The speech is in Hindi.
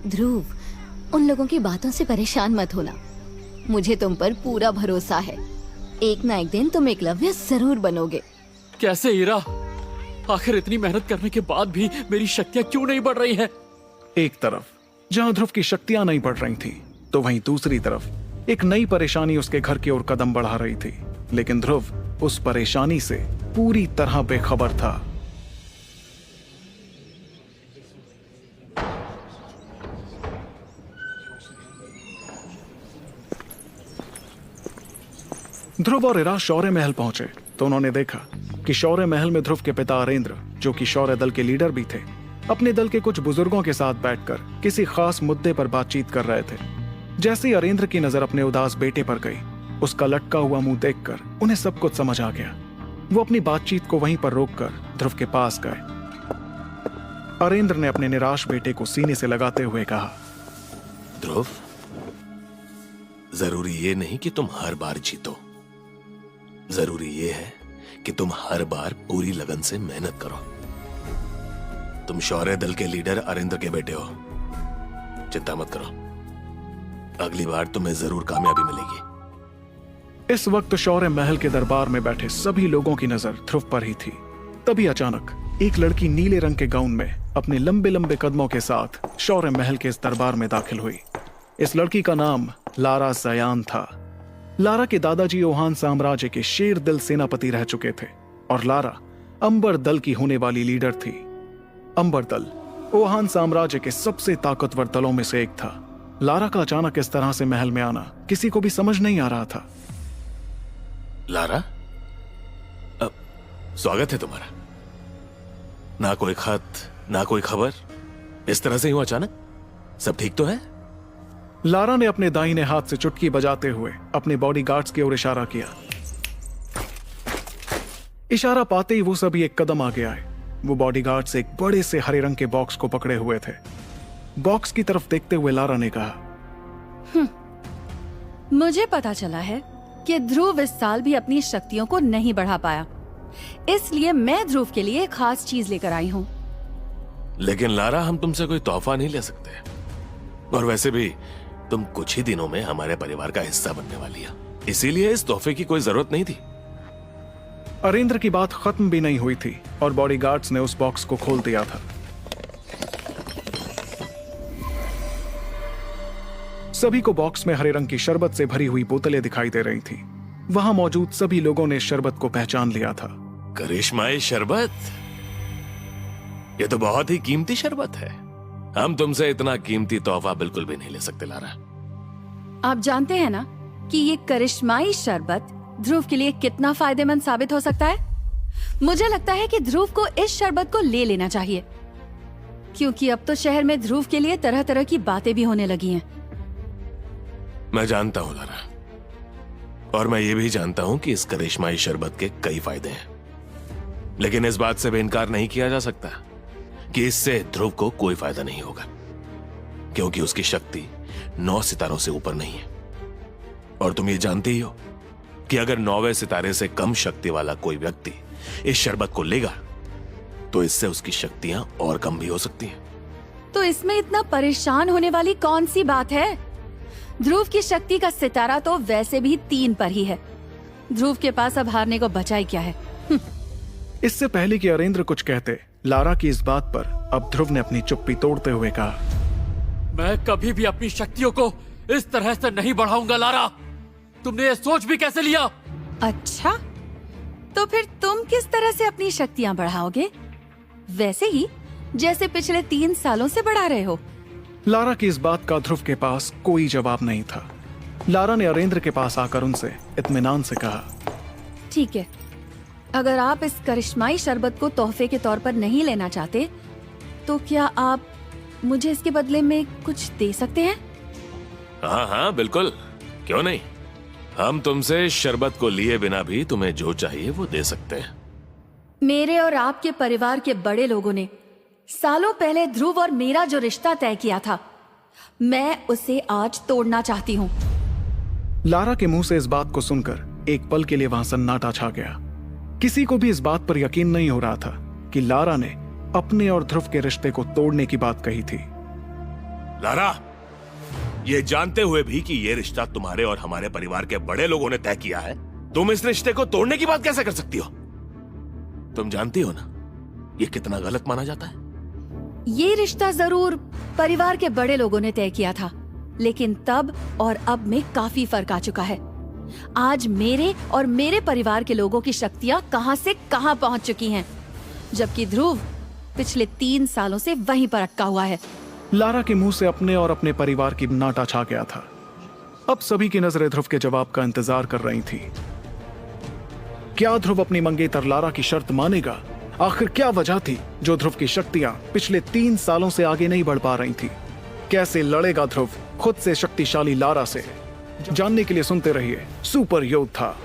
ध्रुव, उन लोगों की बातों से परेशान मत होना। मुझे तुम पर पूरा भरोसा है। एक ना एक दिन तुम एकलव्य जरूर बनोगे। कैसे हीरा? आखिर इतनी मेहनत करने के बाद भी मेरी शक्तियां क्यों नहीं बढ़ रही हैं? एक तरफ जहां ध्रुव की शक्तियां नहीं बढ़ रही थी, तो वहीं दूसरी तरफ एक नई परेशानी उसके घर की ओर कदम बढ़ा रही थी। लेकिन ध्रुव उस परेशानी से पूरी तरह बेखबर था। ध्रुव और इरा शौर्य महल पहुंचे तो उन्होंने देखा कि शौर्य महल में ध्रुव के पिता अरेंद्र, जो कि शौर्य दल के लीडर भी थे, अपने दल के कुछ बुजुर्गों के साथ बैठकर किसी खास मुद्दे पर बातचीत कर रहे थे। जैसे ही अरेंद्र की नजर अपने उदास बेटे पर गई, उसका लटका हुआ मुंह देखकर उन्हें सब कुछ समझ आ गया। वो अपनी बातचीत को वहीं पर रोककर ध्रुव के पास गए। अरेंद्र ने अपने निराश बेटे को सीने से लगाते हुए कहा, ध्रुव, जरूरी ये नहीं कि तुम हर बार जीतो। जरूरी ये है कि तुम हर बार पूरी लगन से मेहनत करो। तुम शौर्य दल के लीडर अरेंद्र के बेटे हो। चिंता मत करो, अगली बार तुम्हें जरूर कामयाबी मिलेगी। इस वक्त शौर्य महल के दरबार में बैठे सभी लोगों की नजर ध्रुव पर ही थी। तभी अचानक एक लड़की नीले रंग के गाउन में अपने लंबे लंबे कदमों के साथ शौर्य महल के इस दरबार में दाखिल हुई। इस लड़की का नाम लारा जयान था। लारा के दादाजी ओहान साम्राज्य के शेर दिल सेनापति रह चुके थे और लारा अंबर दल की होने वाली लीडर थी। अंबर दल ओहान साम्राज्य के सबसे ताकतवर दलों में से एक था। लारा का अचानक इस तरह से महल में आना किसी को भी समझ नहीं आ रहा था। लारा, स्वागत है तुम्हारा। ना कोई खत, ना कोई खबर, इस तरह से यूं अचानक। सब ठीक तो है? लारा ने अपने दाहिने हाथ से चुटकी बजाते हुए अपने बॉडीगार्ड्स की ओर इशारा किया। इशारा पाते ही वो सभी एक कदम आगे आए। वो बॉडीगार्ड्स एक बड़े से हरे रंग के बॉक्स को पकड़े हुए थे। बॉक्स की तरफ देखते हुए लारा ने कहा, मुझे पता चला है कि ध्रुव इस साल भी अपनी शक्तियों को नहीं बढ़ा पाया, इसलिए मैं ध्रुव के लिए एक खास चीज लेकर आई हूँ। लेकिन लारा, हम तुमसे कोई तोहफा नहीं ले सकते, और वैसे भी तुम कुछ ही दिनों में हमारे परिवार का हिस्सा बनने वाली हो, इसीलिए इस तोहफे की कोई जरूरत नहीं थी। अरेंद्र की बात खत्म भी नहीं हुई थी और बॉडीगार्ड्स ने उस बॉक्स को खोल दिया था। सभी को बॉक्स में हरे रंग की शरबत से भरी हुई बोतलें दिखाई दे रही थी। वहां मौजूद सभी लोगों ने शरबत को पहचान लिया था। करिश्माई शरबत, ये तो बहुत ही कीमती शरबत है। हम तुमसे इतना कीमती तोहफा बिल्कुल भी नहीं ले सकते लारा। आप जानते हैं ना कि ये करिश्माई शरबत ध्रुव के लिए कितना फायदेमंद साबित हो सकता है। मुझे लगता है कि ध्रुव को इस शरबत को ले लेना चाहिए, क्योंकि अब तो शहर में ध्रुव के लिए तरह तरह की बातें भी होने लगी हैं। मैं जानता हूं लारा, और मैं ये भी जानता हूं कि इस करिश्माई शरबत के कई फायदे हैं, लेकिन इस बात से भी इनकार नहीं किया जा सकता कि इससे ध्रुव को कोई फायदा नहीं होगा, क्योंकि उसकी शक्ति 9 सितारों से ऊपर नहीं है। और तुम ये जानते ही हो कि अगर 9वें सितारे से कम शक्ति वाला कोई व्यक्ति इस शरबत को लेगा तो इससे उसकी शक्तियां और कम भी हो सकती हैं। तो इसमें इतना परेशान होने वाली कौन सी बात है? ध्रुव की शक्ति का सितारा तो वैसे भी 3 पर ही है। ध्रुव के पास अब हारने को बचा ही क्या है। इससे पहले कि अरेंद्र कुछ कहते, लारा की इस बात पर अब ध्रुव ने अपनी चुप्पी तोड़ते हुए कहा, मैं कभी भी अपनी शक्तियों को इस तरह से नहीं बढ़ाऊंगा लारा। तुमने ये सोच भी कैसे लिया? अच्छा, तो फिर तुम किस तरह से अपनी शक्तियां बढ़ाओगे? वैसे ही जैसे पिछले 3 सालों से बढ़ा रहे हो। लारा की इस बात का ध्रुव के पास कोई जवाब नहीं था। लारा ने अरेंद्र के पास आकर उनसे इत्मीनान से कहा, ठीक है, अगर आप इस करिश्माई शरबत को तोहफे के तौर पर नहीं लेना चाहते, तो क्या आप मुझे इसके बदले में कुछ दे सकते हैं? हाँ हाँ बिल्कुल, क्यों नहीं। हम तुमसे शरबत को लिए बिना भी तुम्हें जो चाहिए वो दे सकते हैं। मेरे और आपके परिवार के बड़े लोगों ने सालों पहले ध्रुव और मेरा जो रिश्ता तय किया था, मैं उसे आज तोड़ना चाहती हूँ। लारा के मुंह से इस बात को सुनकर एक पल के लिए वहां सन्नाटा छा गया। किसी को भी इस बात पर यकीन नहीं हो रहा था कि लारा ने अपने और ध्रुव के रिश्ते को तोड़ने की बात कही थी। लारा, ये जानते हुए भी कि ये रिश्ता तुम्हारे और हमारे परिवार के बड़े लोगों ने तय किया है, तुम इस रिश्ते को तोड़ने की बात कैसे कर सकती हो? तुम जानती हो ना ये कितना गलत माना जाता है। ये रिश्ता जरूर परिवार के बड़े लोगों ने तय किया था, लेकिन तब और अब में काफी फर्क आ चुका है। आज मेरे और मेरे परिवार के लोगों की शक्तियां कहां से कहां पहुंच चुकी हैं, जबकि ध्रुव पिछले 3 सालों से वहीं पर अटका हुआ है। लारा के मुंह से अपने और अपने परिवार की नाटा छा गया था। अब सभी की नजरें ध्रुव के जवाब का इंतजार कर रही थी। क्या ध्रुव अपनी मंगेतर लारा की शर्त मानेगा? आखिर क्या वजह थी जो ध्रुव की शक्तियां पिछले 3 सालों से आगे नहीं बढ़ पा रही थी? कैसे लड़ेगा ध्रुव खुद से शक्तिशाली लारा से? जानने के लिए सुनते रहिए सुपर योद्धा।